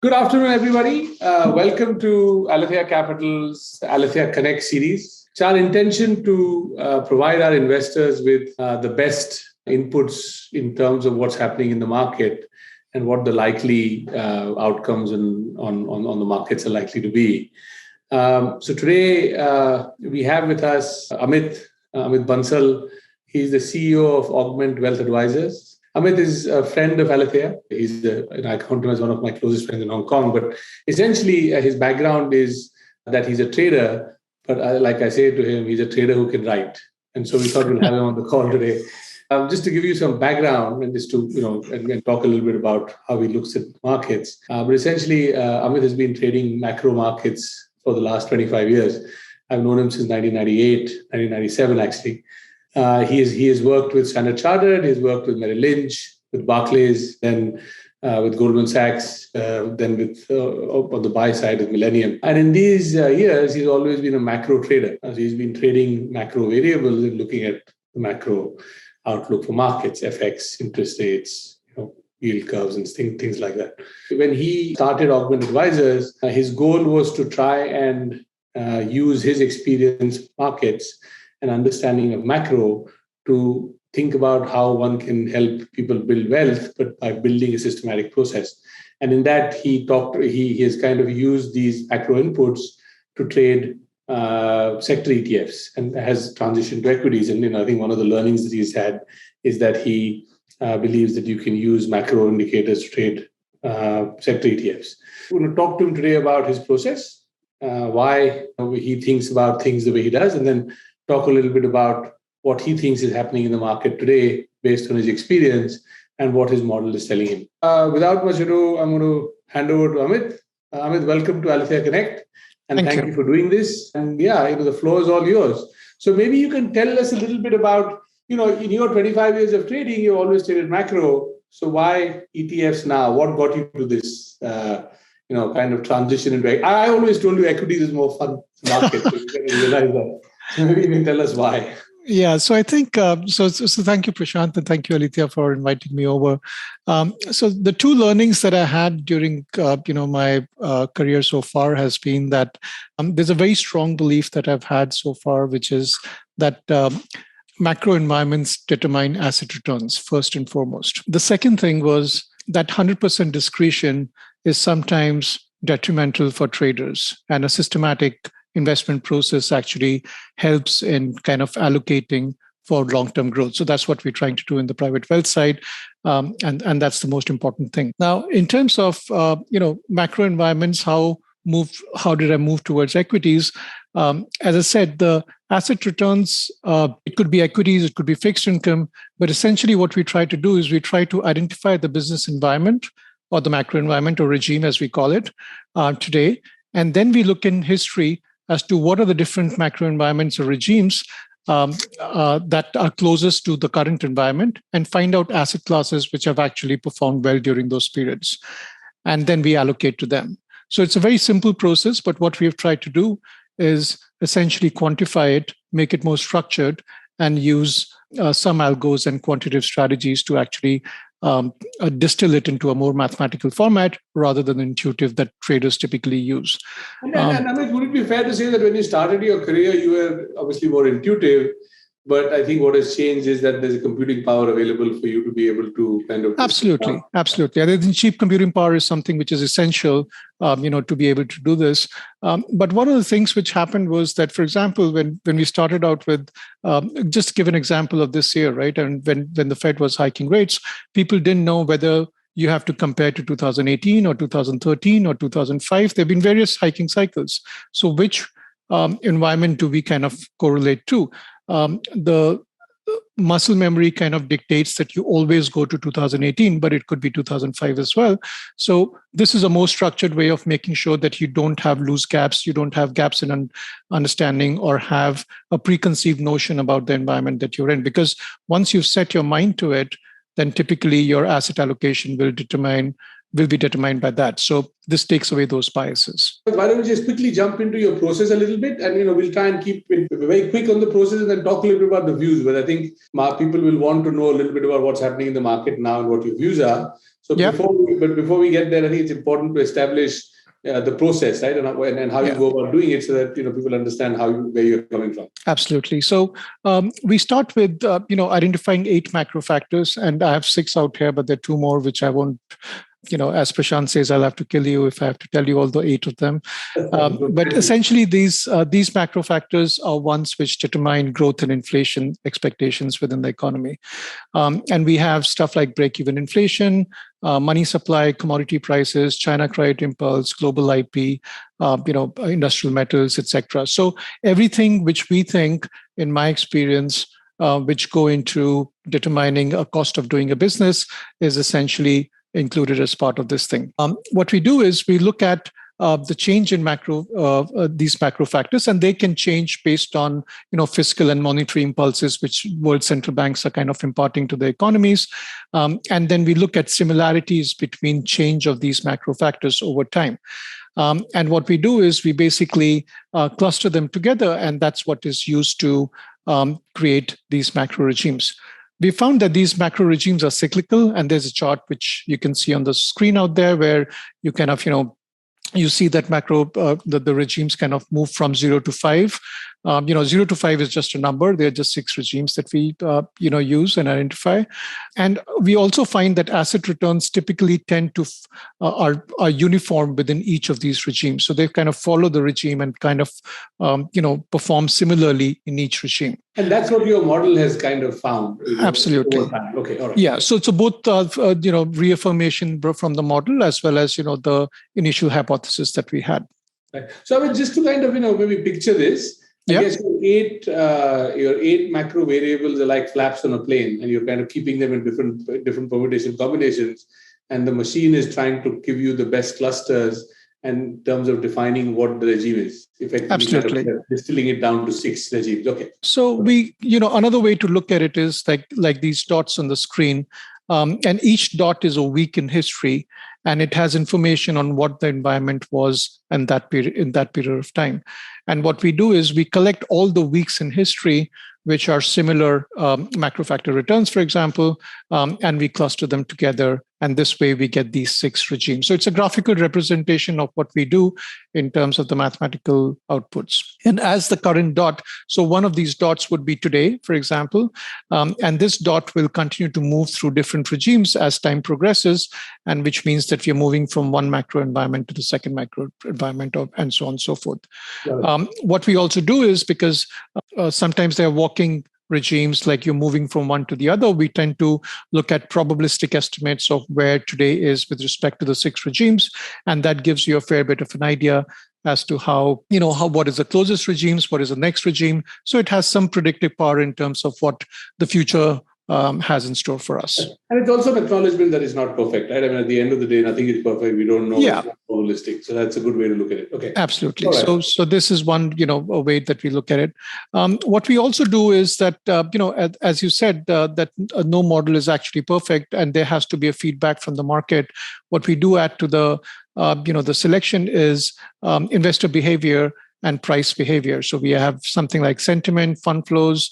Good afternoon, everybody. Welcome to Aletheia Capital's Aletheia Connect series. It's our intention to provide our investors with the best inputs in terms of what's happening in the market and what the likely outcomes on the markets are likely to be. So today we have with us Amit Bansal. He's the CEO of Augment Wealth Advisors. Amit is a friend of Aletheia. I count him as one of my closest friends in Hong Kong. But essentially, his background is that he's a trader. But like I say to him, he's a trader who can write. And so we thought we'll have him on the call today. Just to give you some background and just to, and talk a little bit about how he looks at markets. But essentially, Amit has been trading macro markets for the last 25 years. I've known him since 1998, 1997, actually. He has worked with Standard Chartered, he's worked with Merrill Lynch, with Barclays, then with Goldman Sachs, then with on the buy side with Millennium. And in these years, he's always been a macro trader. So he's been trading macro variables and looking at the macro outlook for markets, FX, interest rates, yield curves and things like that. When he started Augment Advisors, his goal was to try and use his experience in markets and understanding of macro to think about how one can help people build wealth, but by building a systematic process. And in that, he has kind of used these macro inputs to trade sector ETFs and has transitioned to equities. And I think one of the learnings that he's had is that he believes that you can use macro indicators to trade sector ETFs. We're going to talk to him today about his process, why he thinks about things the way he does, and then talk a little bit about what he thinks is happening in the market today based on his experience and what his model is telling him. Without much ado, I'm going to hand over to Amit. Amit, welcome to Aletheia Connect. And thank you for doing this. And the floor is all yours. So maybe you can tell us a little bit about, in your 25 years of trading, you always traded macro. So why ETFs now? What got you to this, kind of transition into? I always told you equities is more fun market. So you can realize that. So maybe you can tell us why. Yeah, so I think, so thank you, Prashant, and thank you, Aletheia, for inviting me over. So the two learnings that I had during, my career so far has been that there's a very strong belief that I've had so far, which is that macro environments determine asset returns, first and foremost. The second thing was that 100% discretion is sometimes detrimental for traders, and a systematic investment process actually helps in kind of allocating for long-term growth. So that's what we're trying to do in the private wealth side. And that's the most important thing. Now, in terms of, macro environments, how did I move towards equities? As I said, the asset returns, it could be equities, it could be fixed income, but essentially what we try to do is we try to identify the business environment or the macro environment or regime, as we call it today. And then we look in history as to what are the different macro environments or regimes that are closest to the current environment, and find out asset classes which have actually performed well during those periods. And then we allocate to them. So it's a very simple process, but what we have tried to do is essentially quantify it, make it more structured, and use some algos and quantitative strategies to actually distill it into a more mathematical format rather than intuitive that traders typically use. And Amit, would it be fair to say that when you started your career, you were obviously more intuitive, but I think what has changed is that there's a computing power available for you to be able to kind of... Absolutely. I think cheap computing power is something which is essential, to be able to do this. But one of the things which happened was that, for example, when we started out with, just to give an example of this year, right? And when the Fed was hiking rates, people didn't know whether you have to compare to 2018 or 2013 or 2005. There have been various hiking cycles. So which environment do we kind of correlate to? The muscle memory kind of dictates that you always go to 2018, but it could be 2005 as well. So this is a more structured way of making sure that you don't have loose gaps, you don't have gaps in understanding or have a preconceived notion about the environment that you're in. Because once you've set your mind to it, then typically your asset allocation will determine will be determined by that. So this takes away those biases. Why don't we just quickly jump into your process a little bit, and we'll try and keep it very quick on the process, and then talk a little bit about the views. But I think people will want to know a little bit about what's happening in the market now and what your views are. So before we get there, I think it's important to establish the process, right, and how you go about doing it, so that people understand where you're coming from. Absolutely. So we start with identifying 8 macro factors, and I have 6 out here, but there are 2 more which I won't. As Prashant says, I'll have to kill you if I have to tell you all the 8 of them. But essentially, these macro factors are ones which determine growth and inflation expectations within the economy. And we have stuff like break-even inflation, money supply, commodity prices, China credit impulse, global IP, industrial metals, etc. So everything which we think, in my experience, which go into determining a cost of doing a business, is essentially included as part of this thing. What we do is we look at the change in these macro factors, and they can change based on fiscal and monetary impulses which world central banks are kind of imparting to the economies. And then we look at similarities between change of these macro factors over time. And what we do is we basically cluster them together, and that's what is used to create these macro regimes. We found that these macro regimes are cyclical, and there's a chart which you can see on the screen out there where you kind of, you see that the regimes kind of move from 0 to 5. 0 to 5 is just a number. They're just 6 regimes that we use and identify. And we also find that asset returns typically tend to are uniform within each of these regimes. So they kind of follow the regime and kind of perform similarly in each regime. And that's what your model has kind of found. Absolutely. Okay. All right. Yeah. So both reaffirmation from the model as well as the initial hypothesis that we had. Right. So I mean, just to kind of maybe picture this. I guess your 8 macro variables are like flaps on a plane, and you're kind of keeping them in different permutation combinations, and the machine is trying to give you the best clusters in terms of defining what the regime is. Effectively, absolutely, kind of distilling it down to 6 regimes. Okay. So we, another way to look at it is like these dots on the screen, and each dot is a week in history, and it has information on what the environment was in that period of time. And what we do is we collect all the weeks in history which are similar macro factor returns, for example, and we cluster them together. And this way we get these 6 regimes. So it's a graphical representation of what we do in terms of the mathematical outputs. And as the current dot, so one of these dots would be today, for example, and this dot will continue to move through different regimes as time progresses, and which means that we're moving from one macro environment to the second macro environment, and so on and so forth. What we also do is, because sometimes they're walking regimes, like you're moving from one to the other, we tend to look at probabilistic estimates of where today is with respect to the 6 regimes. And that gives you a fair bit of an idea as to what is the closest regimes, what is the next regime. So it has some predictive power in terms of what the future has in store for us. And it's also an acknowledgement that it's not perfect, right? I mean, at the end of the day, nothing is perfect. We don't know. Yeah. It's not holistic. So that's a good way to look at it. Okay. Absolutely. Right. So this is one, a way that we look at it. What we also do is that, as you said, that no model is actually perfect, and there has to be a feedback from the market. What we do add to the selection is investor behavior and price behavior. So we have something like sentiment, fund flows,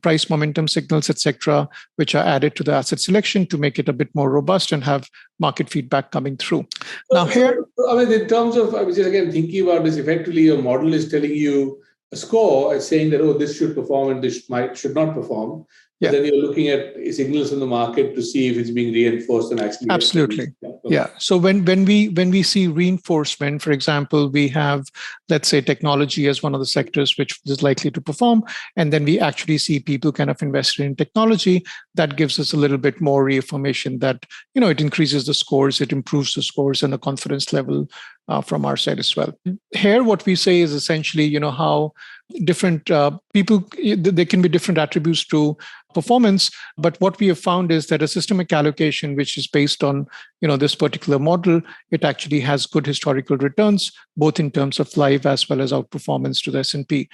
price momentum signals, etc., which are added to the asset selection to make it a bit more robust and have market feedback coming through. Now here, I mean, in terms of, I was just again thinking about this, effectively your model is telling you a score, it's saying that, this should perform and this should not perform. Yeah. Then you're looking at signals in the market to see if it's being reinforced and actually. Absolutely. Yeah. So when we see reinforcement, for example, we have, let's say, technology as one of the sectors which is likely to perform, and then we actually see people kind of invested in technology, that gives us a little bit more reaffirmation that, it increases the scores, it improves the scores and the confidence level from our side as well. Here, what we say is essentially, how different people, there can be different attributes to performance. But what we have found is that a systemic allocation, which is based on this particular model, it actually has good historical returns, both in terms of live as well as outperformance to the S&P.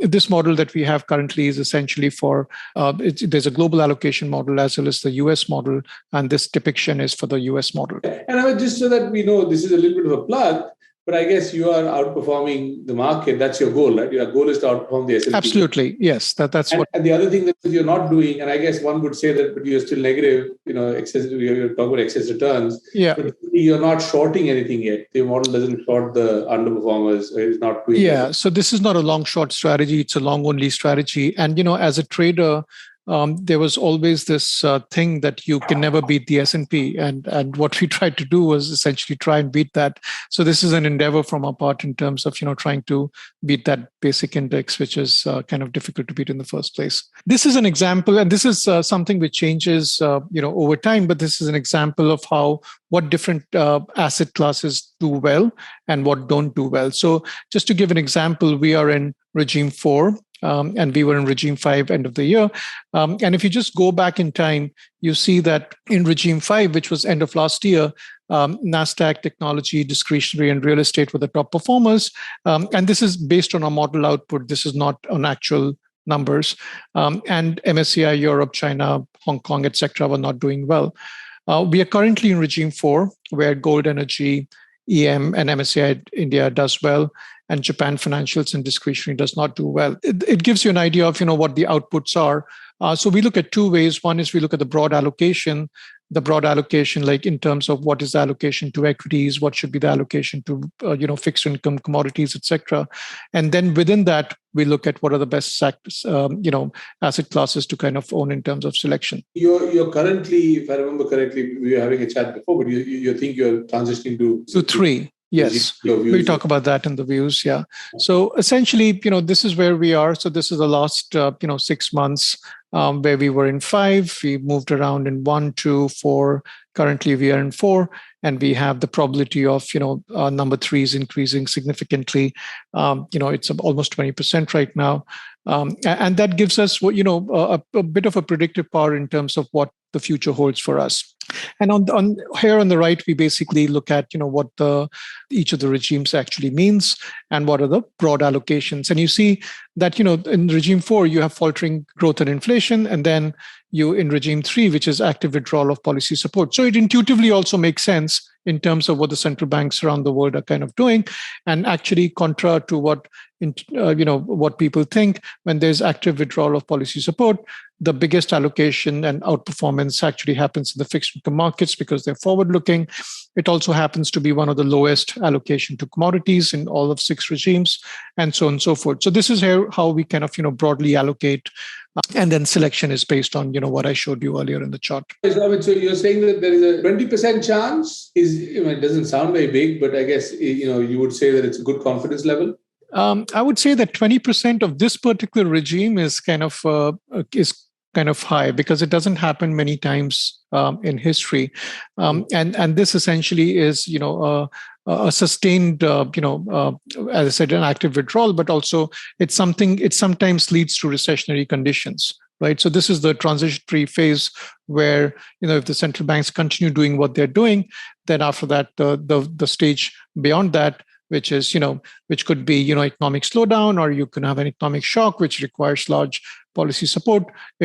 This model that we have currently is essentially for, there's a global allocation model as well as the US model, and this depiction is for the US model. And I was just so that we know, this is a little bit of a plug, but I guess you are outperforming the market. That's your goal, right? Your goal is to outperform the S&P. Absolutely, yes. That's and, what. And the other thing that you're not doing, and I guess one would say that, but you're still negative. Excess. You're talking about excess returns. Yeah. But you're not shorting anything yet. The model doesn't short the underperformers. It's not doing. Yeah. So this is not a long short strategy. It's a long only strategy. And as a trader, there was always this thing that you can never beat the S&P, and what we tried to do was essentially try and beat that. So this is an endeavor from our part in terms of trying to beat that basic index, which is kind of difficult to beat in the first place. This is an example, and this is something which changes over time. But this is an example of what different asset classes do well and what don't do well. So just to give an example, we are in regime 4. And we were in regime 5 end of the year. And if you just go back in time, you see that in regime 5, which was end of last year, NASDAQ, technology, discretionary, and real estate were the top performers. And this is based on our model output. This is not on actual numbers. And MSCI Europe, China, Hong Kong, etc., were not doing well. We are currently in regime 4, where gold, energy, EM, and MSCI India does well, and Japan financials and discretionary does not do well. It gives you an idea of what the outputs are. So we look at two ways. One is we look at the broad allocation, like in terms of what is the allocation to equities, what should be the allocation to fixed income, commodities, etc. And then within that, we look at what are the best asset classes to kind of own in terms of selection. You're currently, if I remember correctly, we were having a chat before, but you think you're transitioning to 3. Yes, we talk about that in the views. Yeah. So essentially, this is where we are. So this is the last, 6 months where we were in 5. We moved around in 1, 2, 4. Currently, we are in 4, and we have the probability of number 3 is increasing significantly. It's almost 20% right now, and that gives us a bit of a predictive power in terms of what the future holds for us. And on here on the right, we basically look at what each of the regimes actually means and what are the broad allocations. And you see that in regime 4 you have faltering growth and inflation, and then you in regime 3, which is active withdrawal of policy support. So it intuitively also makes sense in terms of what the central banks around the world are kind of doing, and actually contra to what people think. When there's active withdrawal of policy support, the biggest allocation and outperformance actually happens in the fixed income markets because they're forward-looking. It also happens to be one of the lowest allocation to commodities in all of 6 regimes, and so on and so forth. So this is how we kind of broadly allocate. And then selection is based on what I showed you earlier in the chart. So you're saying that there is a 20% chance. It doesn't sound very big, but I guess you would say that it's a good confidence level. I would say that 20% of this particular regime is kind of high because it doesn't happen many times in history, and this essentially is a sustained as I said, an active withdrawal, but also it sometimes leads to recessionary conditions, right? So this is the transitory phase where if the central banks continue doing what they're doing, then after that the stage beyond that, which could be economic slowdown, or you can have an economic shock which requires large policy support.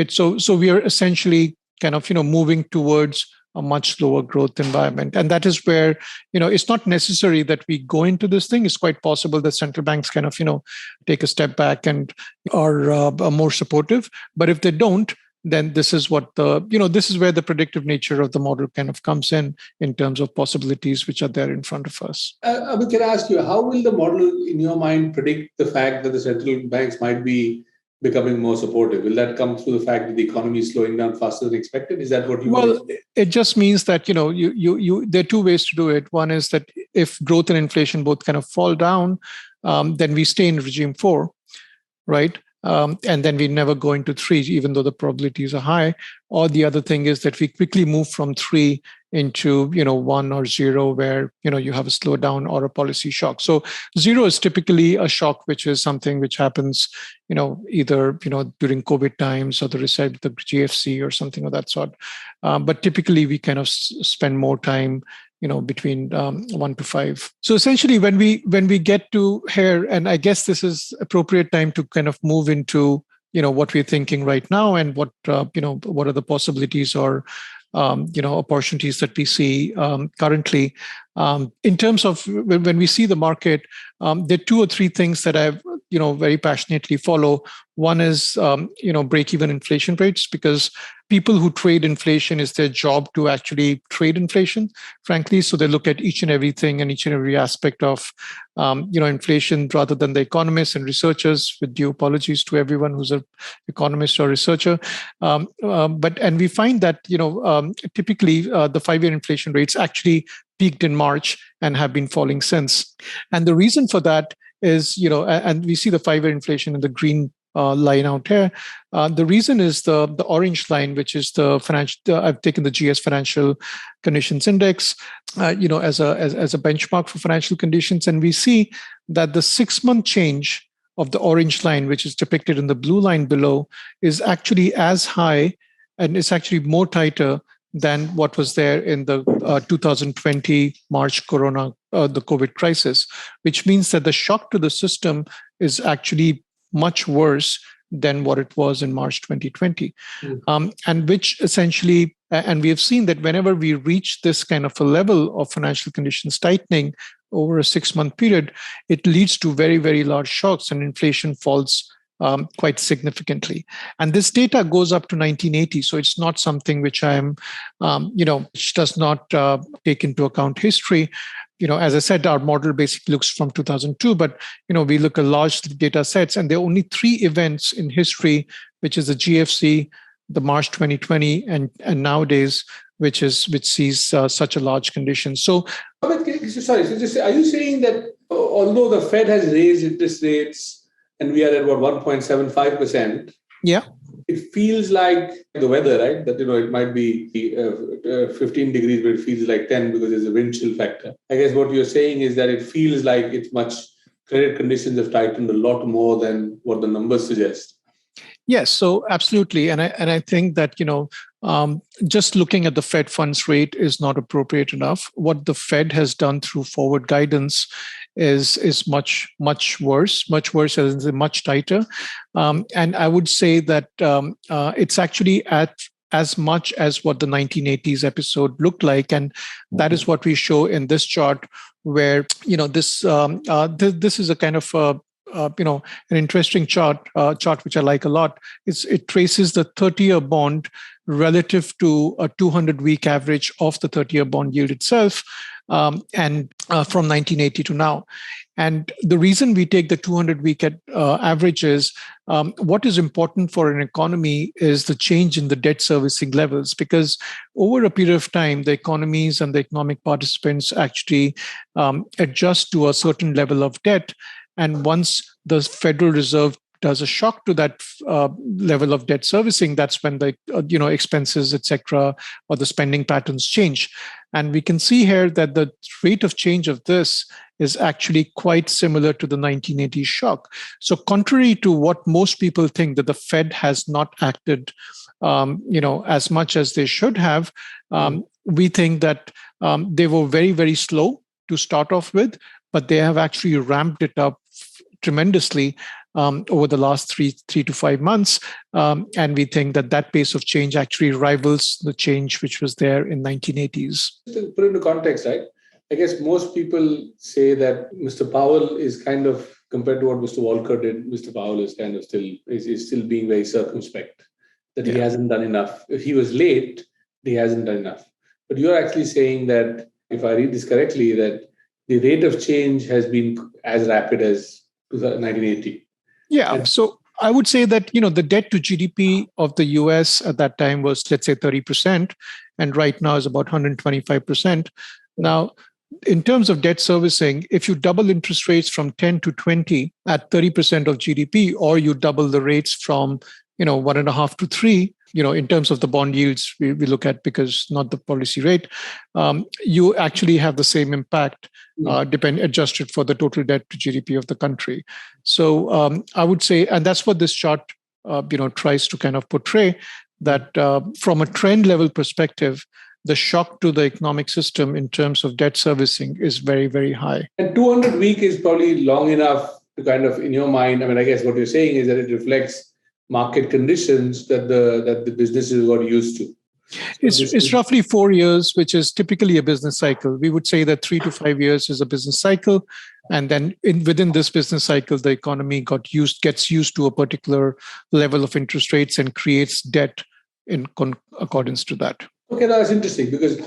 So we are essentially kind of moving towards a much slower growth environment, and that is where it's not necessary that we go into this thing. It's quite possible that central banks kind of take a step back and are more supportive. But if they don't, then this is what this is where the predictive nature of the model kind of comes in terms of possibilities which are there in front of us. Amit, can I ask you, how will the model, in your mind, predict the fact that the central banks might be becoming more supportive? Will that come through the fact that the economy is slowing down faster than expected? Is that what you want to say? It just means that there are two ways to do it. One is that if growth and inflation both kind of fall down, then we stay in regime 4, right? and then we never go into 3, even though the probabilities are high. Or the other thing is that we quickly move from 3 into 1 or 0, where you have a slowdown or a policy shock. So 0 is typically a shock, which is something which happens either during COVID times or the GFC or something of that sort. But typically we kind of spend more time between 1 to 5. So essentially, when we get to here, and I guess this is appropriate time to kind of move into what we're thinking right now, and what what are the possibilities or opportunities that we see currently. In terms of when we see the market, there are 2 or 3 things that I've very passionately follow. One is break-even inflation rates, because people who trade inflation, is their job to actually trade inflation, frankly. So they look at each and everything and each and every aspect of inflation, rather than the economists and researchers. With due apologies to everyone who's an economist or researcher, and we find that typically the 5-year inflation rates actually peaked in March and have been falling since. And the reason for that is, and we see the 5-year inflation in the green line out here. The reason is the orange line, which is the financial. I've taken the GS Financial Conditions Index, as a benchmark for financial conditions, and we see that the 6-month change of the orange line, which is depicted in the blue line below, is actually as high, and it's actually more tighter than what was there in the 2020 March the COVID crisis, which means that the shock to the system is actually much worse than what it was in March 2020. And which essentially, and we have seen that whenever we reach this kind of a level of financial conditions tightening over a 6-month period, it leads to very, very large shocks, and inflation falls quite significantly. And this data goes up to 1980. So it's not something which which does not take into account history. As I said, our model basically looks from 2002, but, we look at large data sets, and there are only 3 events in history, which is the GFC, the March 2020, and nowadays, which sees such a large condition. So, sorry, are you saying that although the Fed has raised interest rates, and we are at what, 1.75%. Yeah. It feels like the weather, right? That, it might be 15 degrees, but it feels like 10 because there's a wind chill factor. I guess what you're saying is that it feels like credit conditions have tightened a lot more than what the numbers suggest. Yes, so absolutely. And I think that, just looking at the Fed funds rate is not appropriate enough. What the Fed has done through forward guidance is much worse, as in much tighter. And I would say that it's actually at as much as what the 1980s episode looked like, and that is what we show in this chart, where this is a kind of an interesting chart which I like a lot. It traces the 30-year bond relative to a 200-week average of the 30-year bond yield itself, and from 1980 to now. And the reason we take the 200-week average is what is important for an economy is the change in the debt servicing levels, because over a period of time, the economies and the economic participants actually adjust to a certain level of debt. And once the Federal Reserve does a shock to that level of debt servicing, that's when the expenses, etc., or the spending patterns change. And we can see here that the rate of change of this is actually quite similar to the 1980s shock. So contrary to what most people think, that the Fed has not acted as much as they should have, we think that they were very, very slow to start off with, but they have actually ramped it up tremendously over the last three to 5 months. And we think that pace of change actually rivals the change which was there in 1980s. To put into context, right? I guess most people say that Mr. Powell is kind of, compared to what Mr. Walker did, Mr. Powell is kind of still being very circumspect, that he hasn't done enough. If he was late, he hasn't done enough. But you're actually saying that, if I read this correctly, that the rate of change has been as rapid as 1980. Yeah. And so I would say that, the debt to GDP of the US at that time was, let's say, 30%, and right now is about 125%. Now, in terms of debt servicing, if you double interest rates from 10 to 20 at 30% of GDP, or you double the rates from 1.5 to 3, in terms of the bond yields we look at, because not the policy rate, you actually have the same impact, adjusted for the total debt to GDP of the country. So I would say, and that's what this chart tries to kind of portray, that from a trend level perspective, the shock to the economic system in terms of debt servicing is very, very high. And 200-week is probably long enough to kind of, in your mind, I guess what you're saying is that it reflects market conditions that the businesses got used to. It's roughly 4 years, which is typically a business cycle. We would say that 3 to 5 years is a business cycle. And then within this business cycle, the economy gets used to a particular level of interest rates and creates debt in accordance to that. Okay, that's interesting, because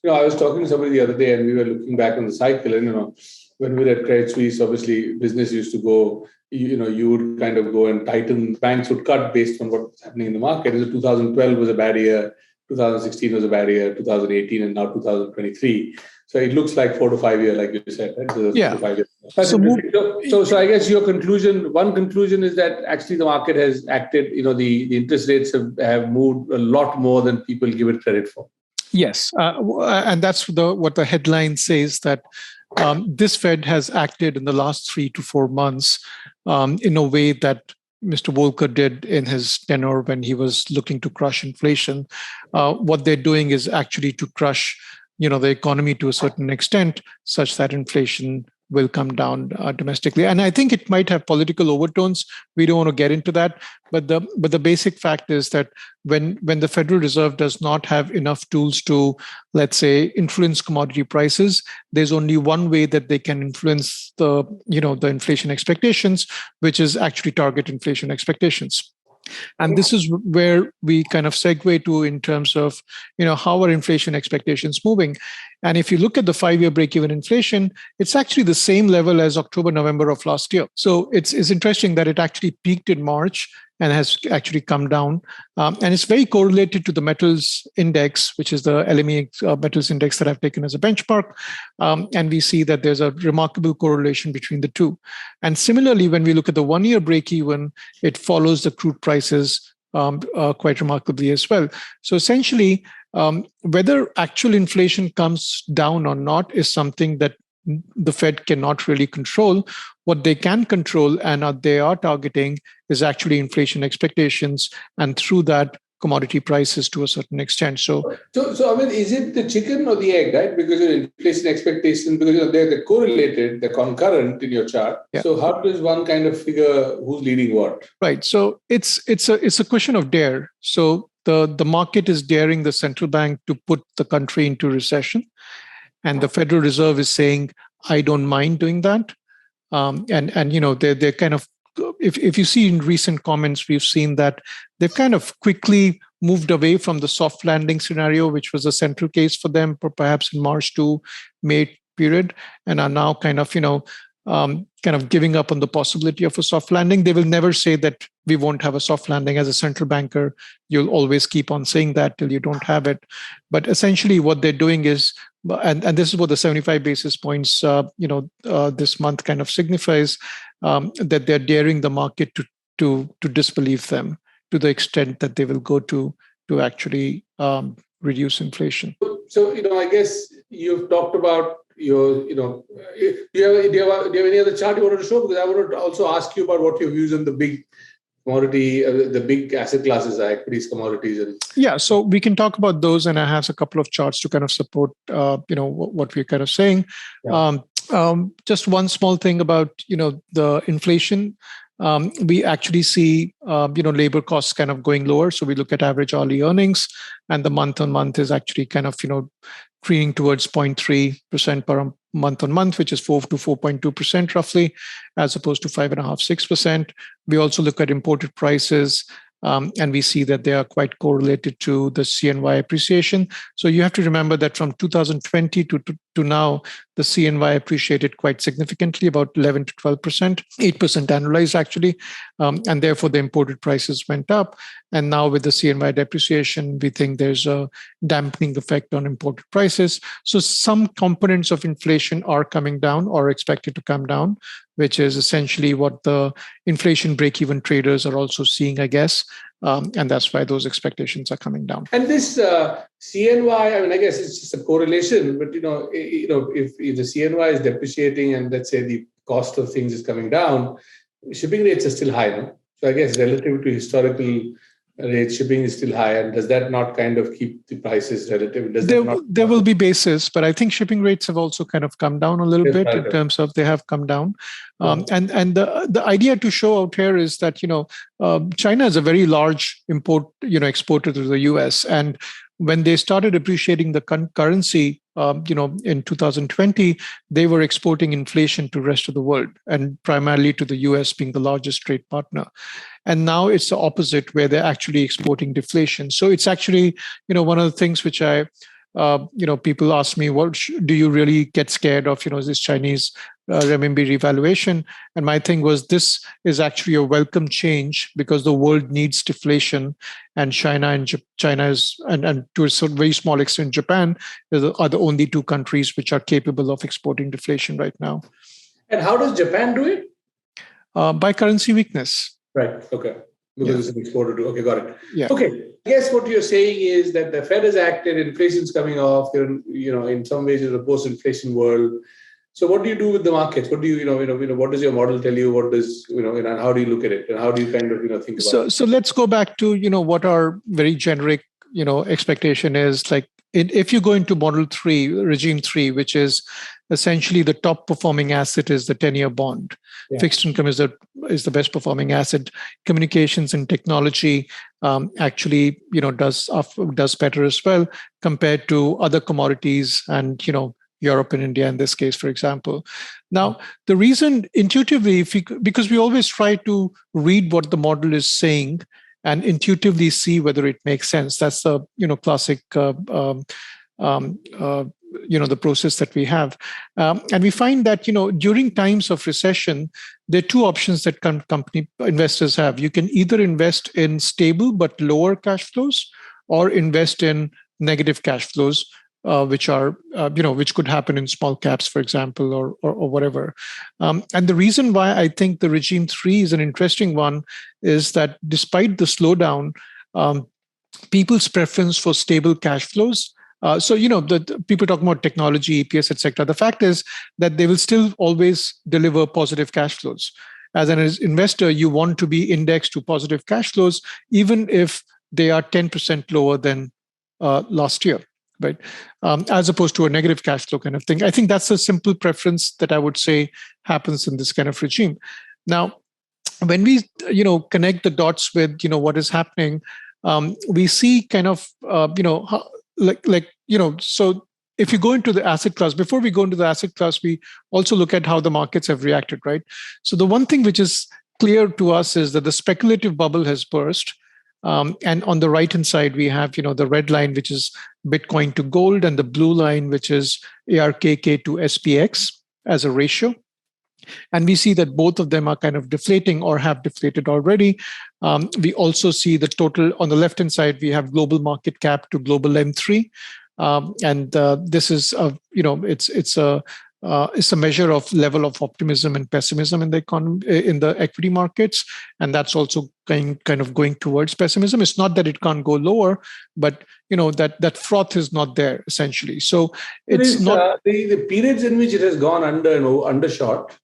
I was talking to somebody the other day and we were looking back on the cycle, and when we were at Credit Suisse, obviously business used to go, you would kind of go and tighten, banks would cut based on what's happening in the market. 2012 was a bad year, 2016 was a bad year, 2018 and now 2023. So it looks like 4 to 5 years, like you said, right? So 4 to 5 years. So I guess one conclusion is that actually the market has acted, the interest rates have moved a lot more than people give it credit for. Yes. And that's what the headline says, that this Fed has acted in the last 3 to 4 months in a way that Mr. Volcker did in his tenure when he was looking to crush inflation. What they're doing is actually to crush the economy to a certain extent, such that inflation will come down domestically. And I think it might have political overtones. We don't want to get into that. But the basic fact is that when the Federal Reserve does not have enough tools to, let's say, influence commodity prices, there's only one way that they can influence the inflation expectations, which is actually target inflation expectations. And this is where we kind of segue to in terms of, how are inflation expectations moving? And if you look at the 5-year break-even inflation, it's actually the same level as October, November of last year. So it's interesting that it actually peaked in March and has actually come down. And it's very correlated to the metals index, which is the LME metals index that I've taken as a benchmark. And we see that there's a remarkable correlation between the two. And similarly, when we look at the 1-year break-even, it follows the crude prices quite remarkably as well. So essentially, whether actual inflation comes down or not is something that the Fed cannot really control. What they can control and they are targeting is actually inflation expectations, and through that, commodity prices to a certain extent. So Amit, is it the chicken or the egg, right? Because your inflation expectations, because they're correlated, they're concurrent in your chart. Yeah. So how does one kind of figure who's leading what? Right. So it's a question of dare. So the market is daring the central bank to put the country into recession. And the Federal Reserve is saying, I don't mind doing that. They're kind of, if you see in recent comments, we've seen that they've kind of quickly moved away from the soft landing scenario, which was a central case for them, perhaps in March to May period, and are now kind of giving up on the possibility of a soft landing. They will never say that we won't have a soft landing. As a central banker, you'll always keep on saying that till you don't have it. But essentially what they're doing is, and this is what the 75 basis points, this month kind of signifies, that they're daring the market to disbelieve them to the extent that they will go to actually reduce inflation. So, I guess you've talked about your, do you have any other chart you wanted to show? Because I wanted to also ask you about what your views on the big commodity, the big asset classes are, equities, commodities. Yeah, so we can talk about those, and I have a couple of charts to kind of support, what we're kind of saying. Yeah. Just one small thing about, the inflation. We actually see, labor costs kind of going lower. So we look at average hourly earnings, and the month on month is actually kind of, creeping towards 0.3% per month on month, which is 4 to 4.2% roughly, as opposed to 5.5%, 6%. We also look at imported prices, and we see that they are quite correlated to the CNY appreciation. So you have to remember that from 2020 to now, the CNY appreciated quite significantly, about 11 to 12%, 8% annualized actually. And therefore, the imported prices went up. And now with the CNY depreciation, we think there's a dampening effect on imported prices. So some components of inflation are coming down or expected to come down, which is essentially what the inflation break-even traders are also seeing, I guess. And that's why those expectations are coming down. And this CNY, I mean, I guess it's just a correlation, but if the CNY is depreciating and let's say the cost of things is coming down, shipping rates are still high, no? So I guess relative to historical rates, shipping is still high, and does that not kind of keep the prices relative? There will be basis, but I think shipping rates have also kind of come down a little bit in terms of they have come down. And the idea to show out here is that China is a very large exporter to the US, and when they started appreciating the currency, in 2020, they were exporting inflation to the rest of the world, and primarily to the US being the largest trade partner. And now it's the opposite, where they're actually exporting deflation. So it's actually, one of the things which people ask me, do you really get scared of, this Chinese renminbi revaluation? And my thing was, this is actually a welcome change because the world needs deflation, and China and to a very small extent, Japan are the only two countries which are capable of exporting deflation right now. And how does Japan do it? By currency weakness. Right. Okay. Because it's an exporter too. Okay, got it. Yeah. Okay. I guess what you're saying is that the Fed has acted, inflation's coming off. In some ways, it's a post-inflation world. So what do you do with the markets? What do what does your model tell you? What does, and how do you look at it? And how do you kind of, think about it? So let's go back to, what our very generic, expectation is. Like, if you go into model 3, regime 3, which is essentially the top performing asset is the 10-year bond. Yeah. Fixed income is the best performing asset. Communications and technology actually, does better as well compared to other commodities and, Europe and India in this case, for example. Now, the reason intuitively, because we always try to read what the model is saying and intuitively see whether it makes sense. That's the classic the process that we have, and we find that during times of recession, there are two options that company investors have. You can either invest in stable but lower cash flows, or invest in negative cash flows, which are which could happen in small caps, for example, or whatever. And the reason why I think the regime 3 is an interesting one is that despite the slowdown, people's preference for stable cash flows. So the people talk about technology, EPS, etc. The fact is that they will still always deliver positive cash flows. As an investor, you want to be indexed to positive cash flows, even if they are 10% lower than last year. Right, as opposed to a negative cash flow kind of thing. I think that's a simple preference that I would say happens in this kind of regime. Now, when we connect the dots with what is happening, we see kind of so if you go into the asset class, before we go into the asset class, we also look at how the markets have reacted, right? So the one thing which is clear to us is that the speculative bubble has burst. And on the right-hand side, we have, the red line, which is Bitcoin to gold, and the blue line, which is ARKK to SPX as a ratio. And we see that both of them are kind of deflating or have deflated already. We also see the total on the left-hand side, we have global market cap to global M3. And this is, it's a measure of level of optimism and pessimism in the economy, in the equity markets, and that's also kind of going towards pessimism. It's not that it can't go lower, but that froth is not there essentially. So it's not the periods in which it has gone undershot.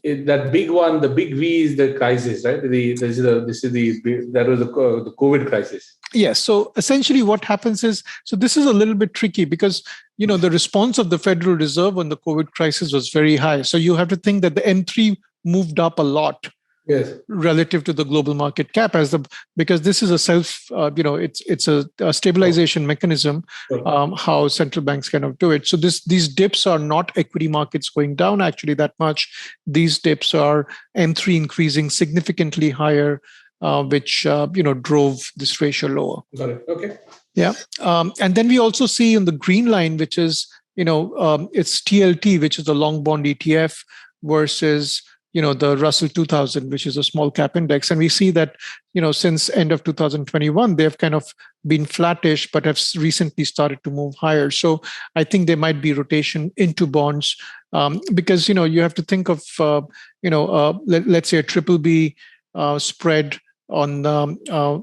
That big one, the big V is the crisis, right? That was the COVID crisis. Yes. So essentially what happens is, so this is a little bit tricky because, the response of the Federal Reserve on the COVID crisis was very high. So you have to think that the M3 moved up a lot. Yes. Relative to the global market cap, because this is a it's a stabilization mechanism, how central banks kind of do it. So these dips are not equity markets going down actually that much. These dips are M3 increasing significantly higher, which drove this ratio lower. Got it. Okay. Yeah. And then we also see in the green line, which is it's TLT, which is the long bond ETF, versus the Russell 2000, which is a small cap index. And we see that since end of 2021, they've kind of been flattish, but have recently started to move higher. So I think there might be rotation into bonds, because you have to think of let's say a triple B spread on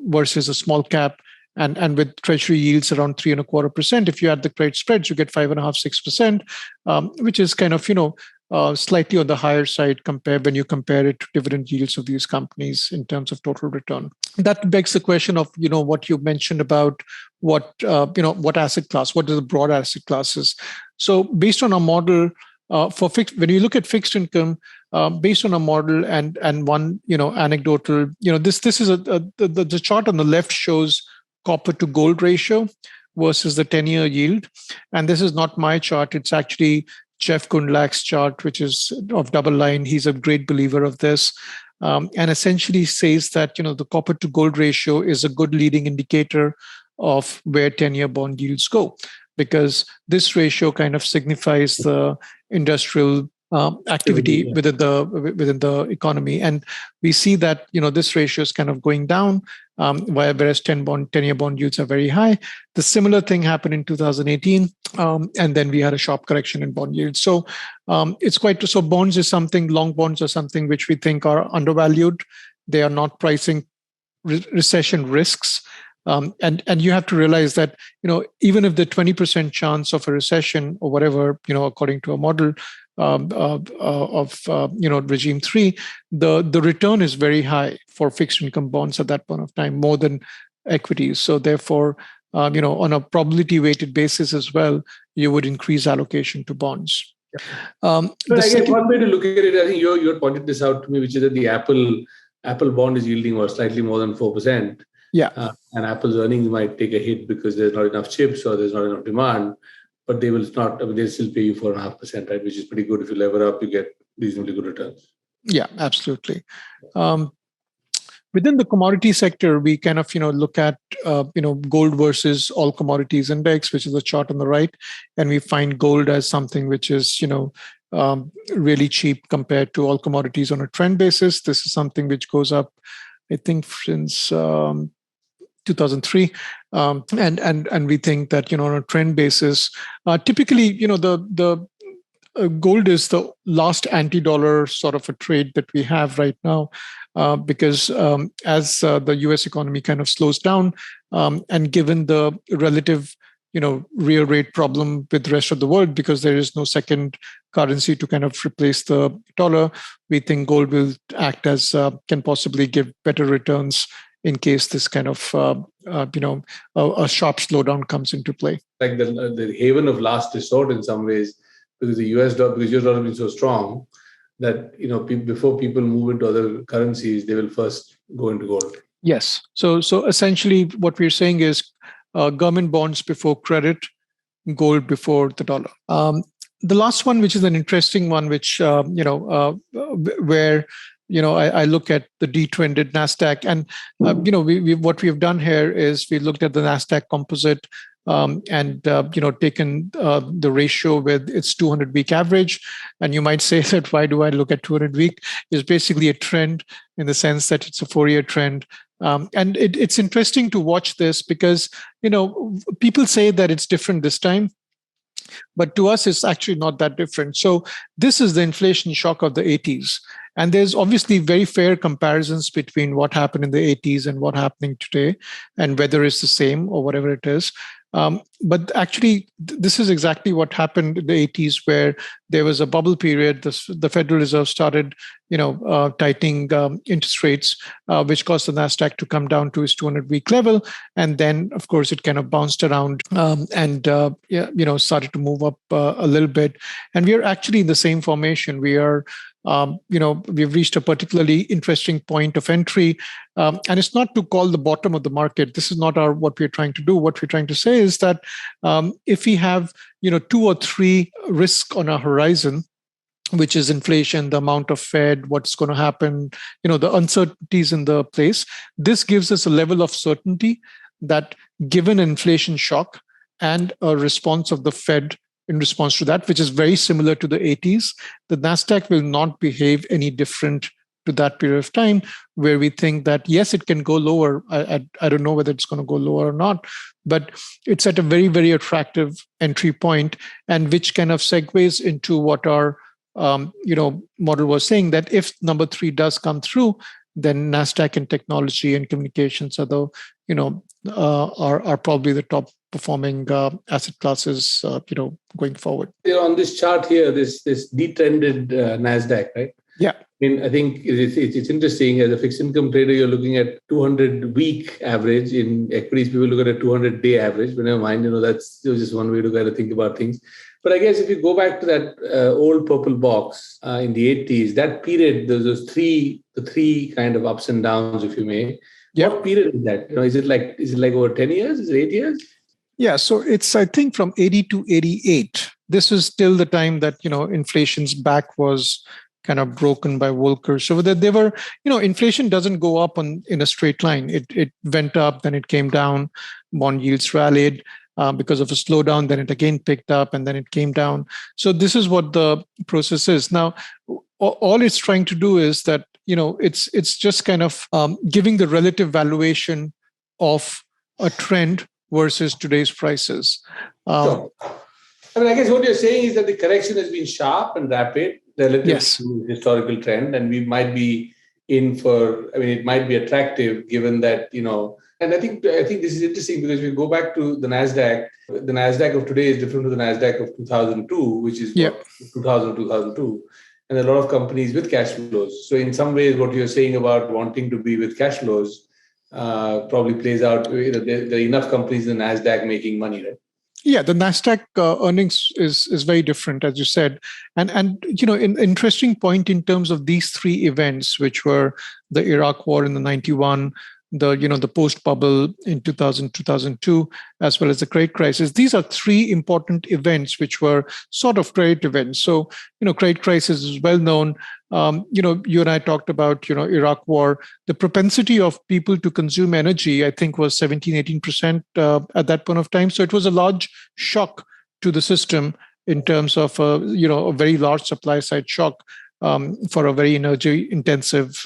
versus a small cap. And with treasury yields around 3.25%, if you add the credit spreads, you get 5.5%, 6%, which is kind of slightly on the higher side when you compare it to dividend yields of these companies in terms of total return. That begs the question of what you mentioned about what asset class, what are the broad asset classes. So based on our model for fixed, when you look at fixed income, based on a model and one anecdotal, this is the chart on the left shows copper to gold ratio versus the 10-year yield. And this is not my chart. It's actually Jeff Gundlach's chart, which is of double line. He's a great believer of this, and essentially says that the copper to gold ratio is a good leading indicator of where 10-year bond yields go, because this ratio kind of signifies the industrial activity within the economy. And we see that this ratio is kind of going down, whereas 10-year bond yields are very high. The similar thing happened in 2018, and then we had a sharp correction in bond yields. So it's so bonds is something, long bonds are something which we think are undervalued. They are not pricing recession risks. And you have to realize that even if the 20% chance of a recession or whatever, according to a model of regime 3, the return is very high for fixed income bonds at that point of time, more than equities. So therefore, on a probability weighted basis as well, you would increase allocation to bonds. But I guess one way to look at it, I think you pointed this out to me, which is that the Apple bond is yielding slightly more than 4%. Yeah. And Apple's earnings might take a hit because there's not enough chips or there's not enough demand, but they'll still pay you 4.5%, right? Which is pretty good. If you lever up, you get reasonably good returns. Yeah, absolutely. Within the commodity sector, we kind of look at gold versus all commodities index, which is the chart on the right, and we find gold as something which is really cheap compared to all commodities on a trend basis. This is something which goes up, I think, since 2003, and we think that on a trend basis, typically the gold is the last anti-dollar sort of a trade that we have right now, because as the U.S. economy kind of slows down, and given the relative real rate problem with the rest of the world, because there is no second currency to kind of replace the dollar, we think gold will act as can possibly give better returns in case this kind of a sharp slowdown comes into play. Like the haven of last resort in some ways, because the US dollar has been so strong that before people move into other currencies, they will first go into gold. Yes. So essentially, what we're saying is government bonds before credit, gold before the dollar. The last one, which is an interesting one, which where I look at the detrended Nasdaq, and what we've done here is we looked at the Nasdaq composite, and taken the ratio with its 200-week average. And you might say that why do I look at 200-week? It's basically a trend in the sense that it's a four-year trend. And it's interesting to watch this because people say that it's different this time, but to us it's actually not that different. So this is the inflation shock of the 80s. And there's obviously very fair comparisons between what happened in the 80s and what's happening today, and whether it's the same or whatever it is. But actually, this is exactly what happened in the 80s, where there was a bubble period. The Federal Reserve started, tightening interest rates, which caused the Nasdaq to come down to its 200-week level, and then, of course, it kind of bounced around and started to move up a little bit. And we are actually in the same formation. We are. We've reached a particularly interesting point of entry, and it's not to call the bottom of the market. This is not what we're trying to do. What we're trying to say is that if we have, 2 or 3 risks on our horizon, which is inflation, the amount of Fed, what's going to happen, the uncertainties in the place, this gives us a level of certainty that given an inflation shock and a response of the Fed in response to that, which is very similar to the 80s. The NASDAQ will not behave any different to that period of time, where we think that, yes, it can go lower. I don't know whether it's going to go lower or not, but it's at a very, very attractive entry point, and which kind of segues into what our model was saying, that if number 3 does come through, then NASDAQ and technology and communications are the, are probably the top performing asset classes, going forward. On this chart here, this detrended NASDAQ, right? Yeah. I think it's interesting. As a fixed income trader, you're looking at 200-week average. In equities, people look at a 200-day average. But never mind, that's just one way to kind of think about things. But I guess if you go back to that old purple box in the 80s, that period, there's the three kind of ups and downs, if you may. Yep. What period is that? Is it like over 10 years? Is it 8 years? Yeah, so it's, I think, from 80 to 88. This is still the time that, inflation's back was kind of broken by Volcker. So that they were, inflation doesn't go up in a straight line. It went up, then it came down, bond yields rallied because of a slowdown, then it again picked up, and then it came down. So this is what the process is. Now, all it's trying to do is that, it's just kind of giving the relative valuation of a trend versus today's prices. Sure. I guess what you're saying is that the correction has been sharp and rapid relative to historical trend, and we might be in for, it might be attractive given that, and I think this is interesting because we go back to the NASDAQ of today is different to the NASDAQ of 2002, which is 2002, and a lot of companies with cash flows. So in some ways, what you're saying about wanting to be with cash flows probably plays out. There are enough companies in the NASDAQ making money, right? Yeah, the NASDAQ earnings is very different, as you said. And an interesting point in terms of these 3 events, which were the Iraq war in the 91, the post-bubble in 2000, 2002, as well as the credit crisis. These are 3 important events which were sort of credit events. So, credit crisis is well known. You and I talked about, Iraq war. The propensity of people to consume energy, I think, was 17, 18% at that point of time. So it was a large shock to the system in terms of, a very large supply side shock for a very energy intensive,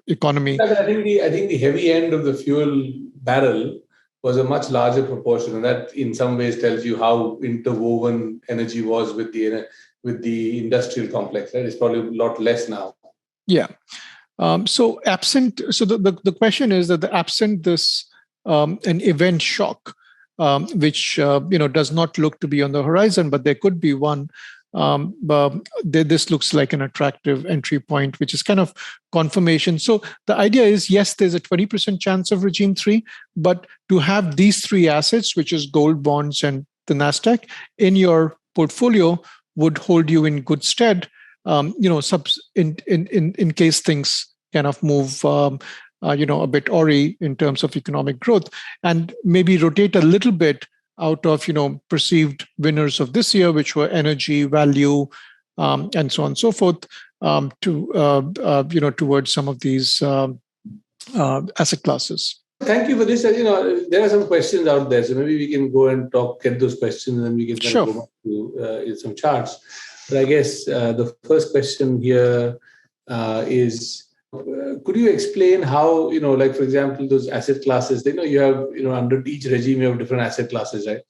economy. I think the heavy end of the fuel barrel was a much larger proportion, and that in some ways tells you how interwoven energy was with the industrial complex. Right? It's probably a lot less now. Yeah. So the question is that absent this an event shock, which does not look to be on the horizon, but there could be one. But this looks like an attractive entry point, which is kind of confirmation. So the idea is, yes, there's a 20% chance of regime 3, but to have these 3 assets, which is gold, bonds, and the NASDAQ, in your portfolio would hold you in good stead, in case things kind of move, a bit awry in terms of economic growth, and maybe rotate a little bit out of perceived winners of this year, which were energy, value, and so on and so forth, towards some of these asset classes. Thank you for this. There are some questions out there, so maybe we can go and get those questions, and then we can kind of go back to some charts. But I guess the first question here is, could you explain how, like, for example, those asset classes, you have, under each regime, you have different asset classes, right?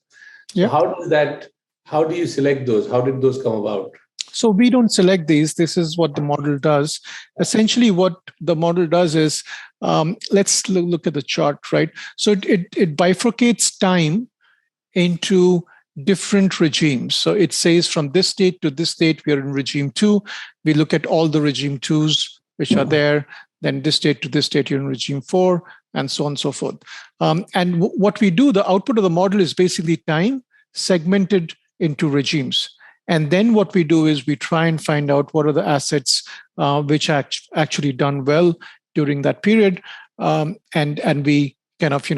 Yeah. So how do you select those? How did those come about? So we don't select these. This is what the model does. Essentially, what the model does is, let's look at the chart, right? So it bifurcates time into different regimes. So it says from this date to this date, we are in regime 2. We look at all the regime 2s which are there. Then this date to this date, you're in regime 4, and so on and so forth. And what we do, the output of the model is basically time segmented into regimes. And then what we do is we try and find out what are the assets which actually done well during that period. And we kind of,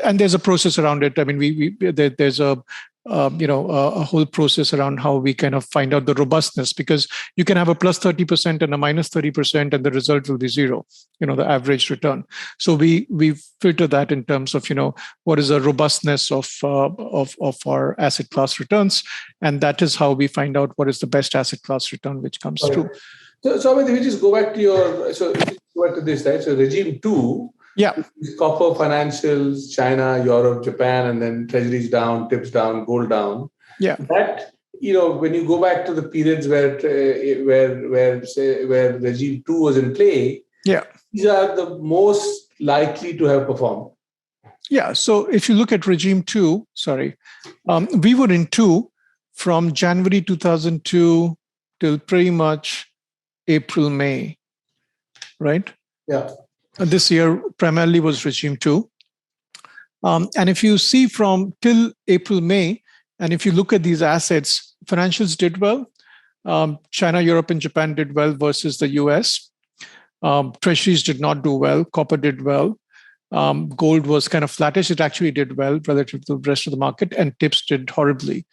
and there's a process around it. I mean, there's a a whole process around how we kind of find out the robustness, because you can have a plus 30% and a minus 30%, and the result will be zero, the average return. So we filter that in terms of, what is the robustness of our asset class returns. And that is how we find out what is the best asset class return which comes through. So if we just go back to this, right? So regime 2, copper, financials, China, Europe, Japan, and then treasuries down, tips down, gold down. Yeah. That, when you go back to the periods where regime 2 was in play, these are the most likely to have performed. Yeah. So if you look at regime 2, we were in 2 from January 2002 till pretty much April, May, right? Yeah. This year primarily was regime 2. And if you see from till April, May, and if you look at these assets, financials did well. China, Europe, and Japan did well versus the US. Treasuries did not do well. Copper did well. Gold was kind of flattish. It actually did well relative to the rest of the market, and tips did horribly.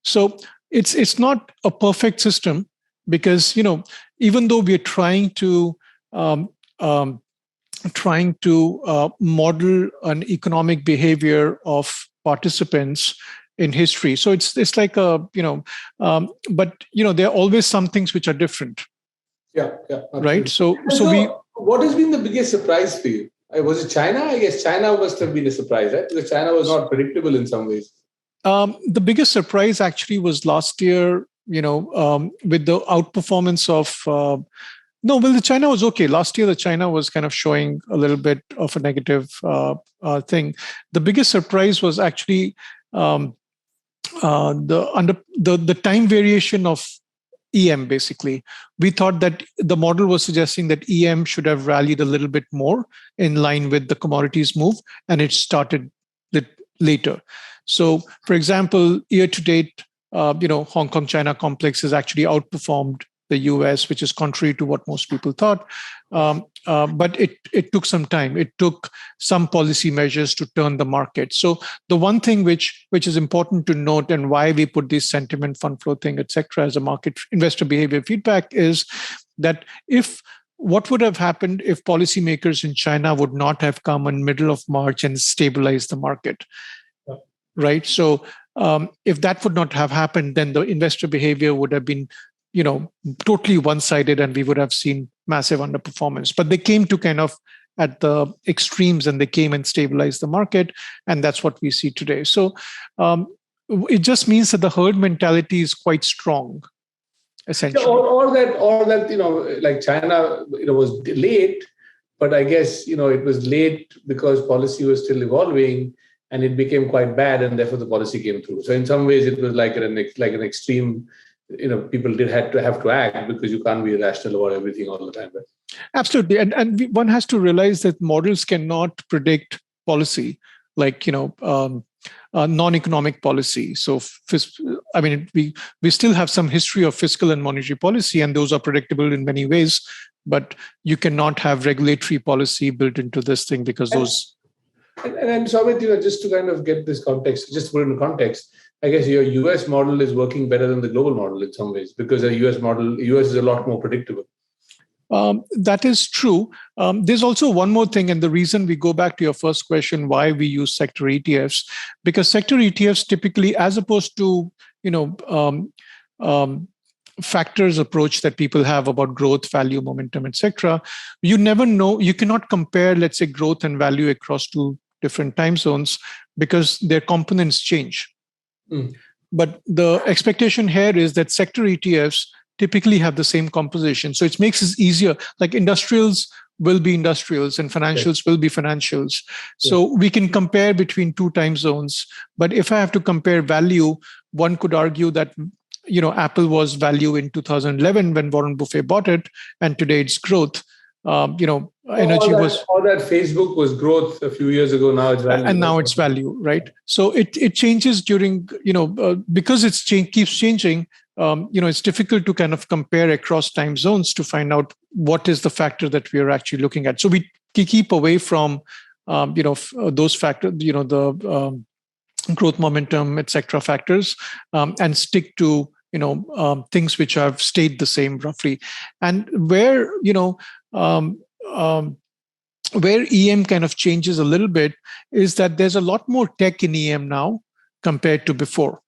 So it's not a perfect system, because even though we are trying to model an economic behavior of participants in history, so it's like but there are always some things which are different. Yeah, right. So what has been the biggest surprise for you? Was it China? I guess China must have been a surprise, right? Because China was not predictable in some ways. The biggest surprise actually was last year, with the outperformance of the China was okay. Last year, the China was kind of showing a little bit of a negative thing. The biggest surprise was actually the time variation of EM. Basically, we thought that the model was suggesting that EM should have rallied a little bit more in line with the commodities move, and it started later. So, for example, year to date, Hong Kong China complex has actually outperformed the US, which is contrary to what most people thought. But it took some time. It took some policy measures to turn the market. So the one thing which is important to note, and why we put this sentiment, fund flow thing, etc., as a market investor behavior feedback, is that what would have happened if policymakers in China would not have come in middle of March and stabilized the market, right? So if that would not have happened, then the investor behavior would have been totally one-sided, and we would have seen massive underperformance. But they came to kind of at the extremes, and they came and stabilized the market, and that's what we see today. So it just means that the herd mentality is quite strong, essentially. Or that like China, was late, but I guess it was late because policy was still evolving, and it became quite bad, and therefore the policy came through. So in some ways, it was like an extreme. People did have to act, because you can't be rational about everything all the time. Right? Absolutely, and one has to realize that models cannot predict policy, like non-economic policy. So, we still have some history of fiscal and monetary policy, and those are predictable in many ways. But you cannot have regulatory policy built into this thing, because those. And Amit, just to kind of get this context, just to put it in context, I guess your US model is working better than the global model in some ways, because the US is a lot more predictable. That is true. There's also one more thing, and the reason we go back to your first question, why we use sector ETFs, because sector ETFs typically, as opposed to factors approach that people have about growth, value, momentum, etc., you never know. You cannot compare, let's say, growth and value across two different time zones, because their components change. But the expectation here is that sector ETFs typically have the same composition. So it makes it easier. Like industrials will be industrials and financials will be financials. So we can compare between two time zones. But if I have to compare value, one could argue that Apple was value in 2011 when Warren Buffett bought it, and today it's growth. Energy was, or that Facebook was growth a few years ago. Now it's value, and now it's value, right? So it changes during because keeps changing. It's difficult to kind of compare across time zones to find out what is the factor that we are actually looking at. So we keep away from those factors. growth momentum, etc. factors, and stick to things which have stayed the same roughly. And um, um, where EM kind of changes a little bit is that there's a lot more tech in EM now compared to before.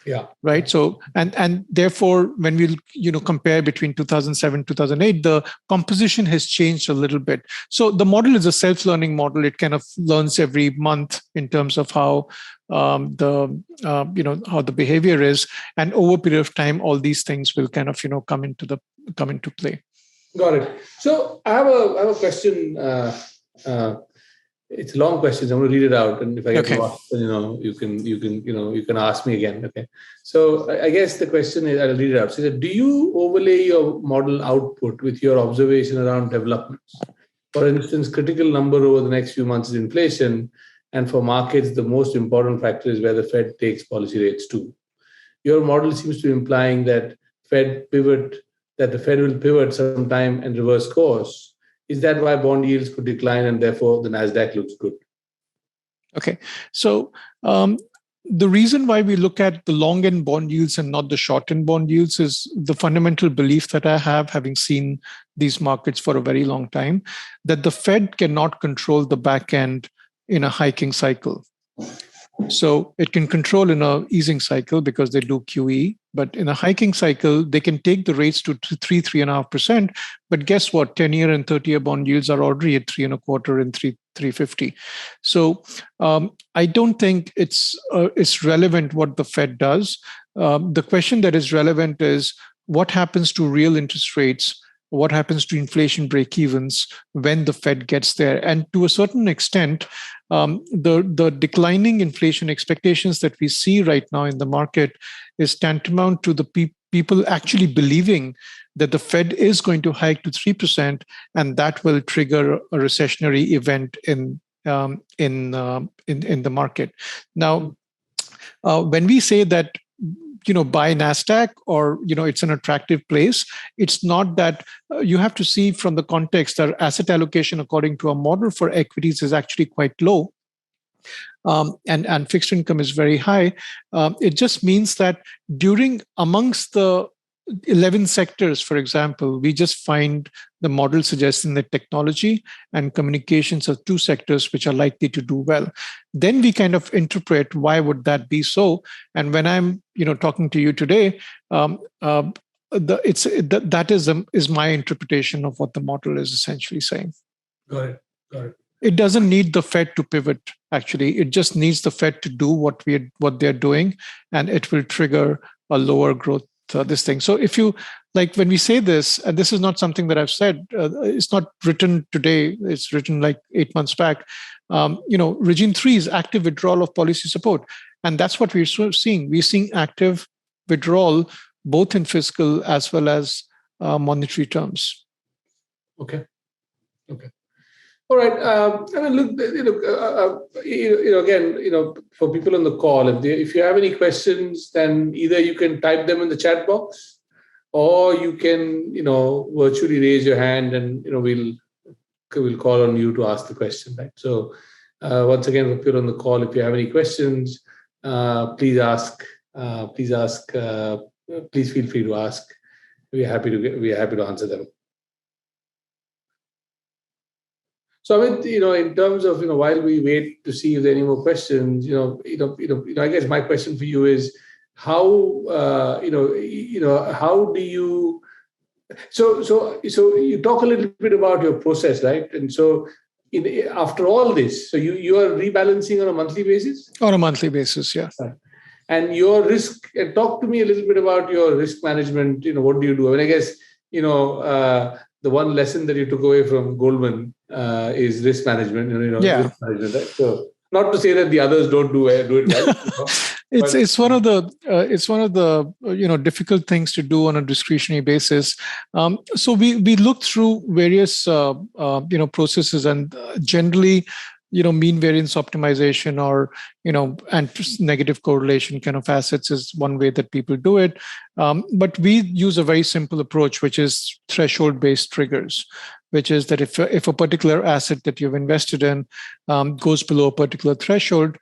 Yeah. Right. So and therefore, when we compare between 2007 2008, the composition has changed a little bit. So the model is a self-learning model. It kind of learns every month in terms of how how the behavior is, and over a period of time, all these things will kind of come into play. Got it. So I have a question. It's a long question. So I'm going to read it out, and if I get lost, you can ask me again. Okay. So I guess the question is, I'll read it out. So, do you overlay your model output with your observation around developments? For instance, critical number over the next few months is inflation, and for markets, the most important factor is where the Fed takes policy rates to. Your model seems to be implying that the Fed will pivot sometime and reverse course. Is that why bond yields could decline and therefore the Nasdaq looks good? Okay, so the reason why we look at the long end bond yields and not the short end bond yields is the fundamental belief that I have, having seen these markets for a very long time, that the Fed cannot control the back end in a hiking cycle. So it can control in a easing cycle because they do QE, but in a hiking cycle, they can take the rates to 3.5%. But guess what? 10-year and 30-year bond yields are already at 3.25 and 3.50. So I don't think it's relevant what the Fed does. The question that is relevant is what happens to real interest rates, what happens to inflation break-evens when the Fed gets there. And to a certain extent, the declining inflation expectations that we see right now in the market is tantamount to the people actually believing that the Fed is going to hike to 3%, and that will trigger a recessionary event in the market. Now, when we say that buy Nasdaq or it's an attractive place, it's not that. You have to see from the context that asset allocation according to a model for equities is actually quite low, and fixed income is very high. It just means that amongst the 11 sectors, for example, we just find the model suggesting that technology and communications are two sectors which are likely to do well. Then we kind of interpret why would that be so. And when I'm talking to you today, that is my interpretation of what the model is essentially saying. Got it. It doesn't need the Fed to pivot. Actually, it just needs the Fed to do what they're doing, and it will trigger a lower growth. This thing. So if you when we say this, and this is not something that I've said, it's not written today, it's written like 8 months back. Regime 3 is active withdrawal of policy support. And that's what we're seeing. We're seeing active withdrawal, both in fiscal as well as monetary terms. Okay. All right. Look, again, for people on the call, if you have any questions, then either you can type them in the chat box, or you can, virtually raise your hand, and we'll call on you to ask the question. Right. So, once again, if you're on the call, if you have any questions, please ask. Please feel free to ask. We are happy to answer them. So, Amit, in terms of, while we wait to see if there are any more questions, I guess my question for you is how, how do you, so you talk a little bit about your process, right? And so after all this, so you are rebalancing on a monthly basis? On a monthly basis, yeah. Right. And your risk, talk to me a little bit about your risk management. What do you do? I mean, I guess, the one lesson that you took away from Goldman is risk management. Risk management, right? So, not to say that the others don't do it well. It's one of the difficult things to do on a discretionary basis. So we look through various processes, and generally, mean variance optimization or and negative correlation kind of assets is one way that people do it. But we use a very simple approach, which is threshold-based triggers, which is that if a particular asset that you've invested in goes below a particular threshold,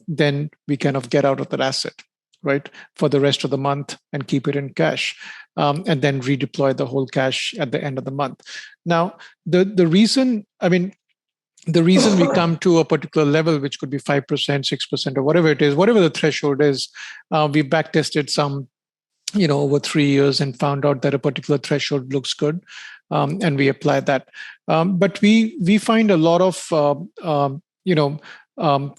then we kind of get out of that asset, right, for the rest of the month and keep it in cash, and then redeploy the whole cash at the end of the month. Now, the reason, the reason we come to a particular level, which could be 5%, 6%, or whatever it is, whatever the threshold is, we backtested some, over 3 years and found out that a particular threshold looks good, and we apply that. But we find a lot of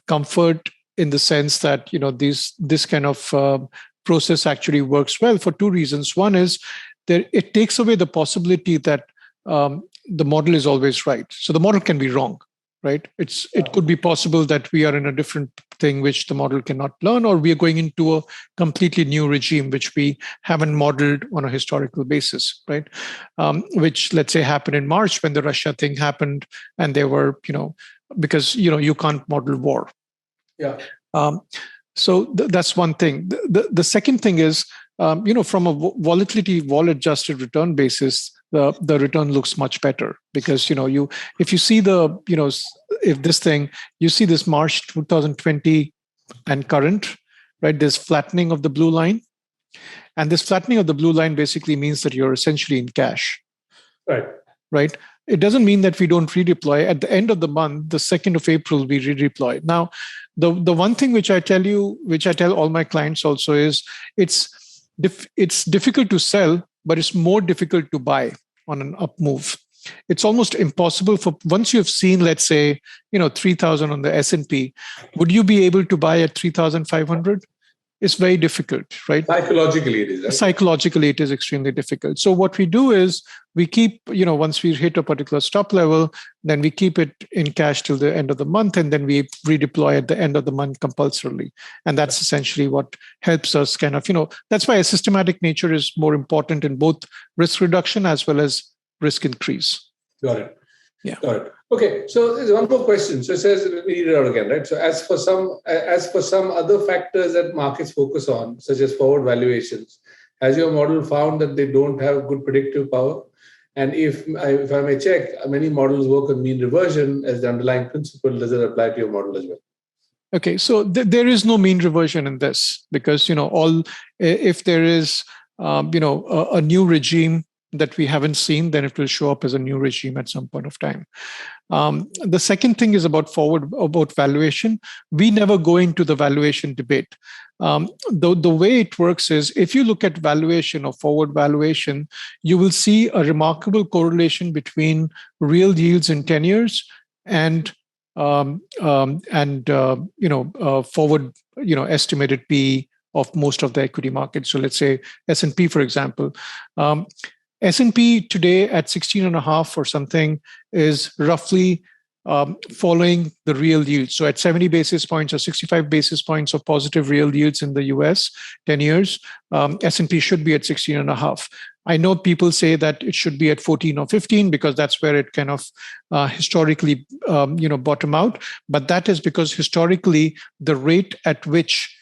comfort in the sense that this kind of process actually works well for two reasons. One is that it takes away the possibility that the model is always right. So the model can be wrong, right? It could be possible that we are in a different thing which the model cannot learn, or we are going into a completely new regime which we haven't modeled on a historical basis, right? Which, let's say, happened in March when the Russia thing happened, and they were, because you can't model war. Yeah. So that's one thing. The second thing is, from a vol-adjusted return basis, the return looks much better because if you see if this thing, you see this March 2020 and current, right? There's flattening of the blue line, and this flattening of the blue line basically means that you're essentially in cash, right? It doesn't mean that we don't redeploy. At the end of the month, the 2nd of April, we redeploy. Now, the one thing which I tell all my clients also is it's difficult to sell, but it's more difficult to buy on an up move. It's almost impossible once you've seen, let's say, 3,000 on the S&P, would you be able to buy at 3,500? It's very difficult, right? Psychologically, it is. Right? Psychologically, it is extremely difficult. So what we do is we keep, once we hit a particular stop level, then we keep it in cash till the end of the month, and then we redeploy at the end of the month compulsorily. And that's essentially what helps us kind of, that's why a systematic nature is more important in both risk reduction as well as risk increase. Got it. Yeah. Got it. Okay, so there's one more question. So it says, let me read it out again, right? So as for some other factors that markets focus on, such as forward valuations, has your model found that they don't have good predictive power? And if I may check, many models work on mean reversion as the underlying principle. Does it apply to your model as well? Okay, so there is no mean reversion in this because if there is a new regime that we haven't seen, then it will show up as a new regime at some point of time. The second thing is about valuation. We never go into the valuation debate. The way it works is if you look at valuation or forward valuation, you will see a remarkable correlation between real yields in 10 years and forward estimated PE of most of the equity markets. So let's say S&P, for example. S&P today at 16.5 or something is roughly following the real yield. So at 70 basis points or 65 basis points of positive real yields in the US, 10 years, S&P should be at 16.5. I know people say that it should be at 14 or 15 because that's where it kind of historically, bottom out. But that is because historically, the rate at which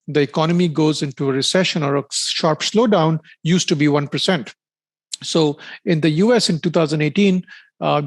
the economy goes into a recession or a sharp slowdown used to be 1%. So in the US in 2018,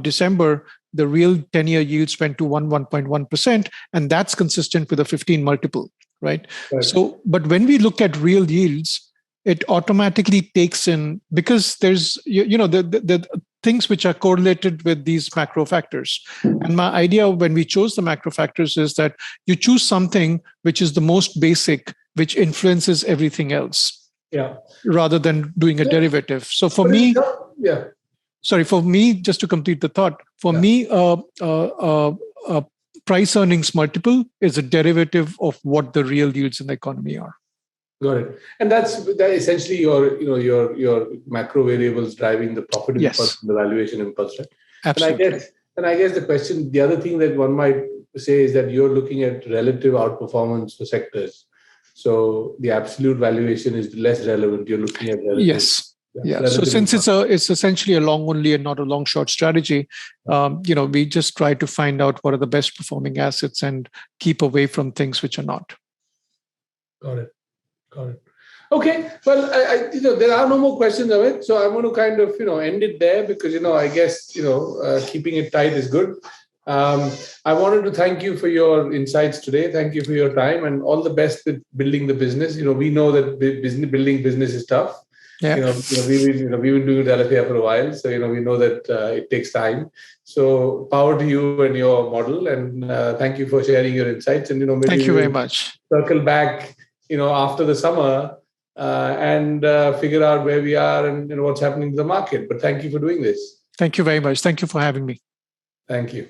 December, the real 10-year yields went to 1.1%, and that's consistent with a 15 multiple, right? So, but when we look at real yields, it automatically takes in, because there's, the things which are correlated with these macro factors. And my idea when we chose the macro factors is that you choose something which is the most basic, which influences everything else. Yeah. Rather than doing a derivative. So for me, just to complete the thought, for me, price earnings multiple is a derivative of what the real yields in the economy are. Got it. And that essentially your macro variables driving the profit impulse and the valuation impulse, right? Absolutely. And I guess the other thing that one might say is that you're looking at relative outperformance for sectors. So the absolute valuation is less relevant. You're looking at relative. Yes. Yeah. So since it's essentially a long only and not a long short strategy, we just try to find out what are the best performing assets and keep away from things which are not. Got it. Okay. Well, there are no more questions, Amit. So I'm going to kind of end it there because I guess keeping it tight is good. I wanted to thank you for your insights today. Thank you for your time, and all the best with building the business. We know that building business is tough. Yeah. We've been doing it at Aletheia for a while, so we know that it takes time. So power to you and your model, and thank you for sharing your insights. And maybe thank you very much. Circle back, after the summer, and figure out where we are and what's happening to the market. But thank you for doing this. Thank you very much. Thank you for having me. Thank you.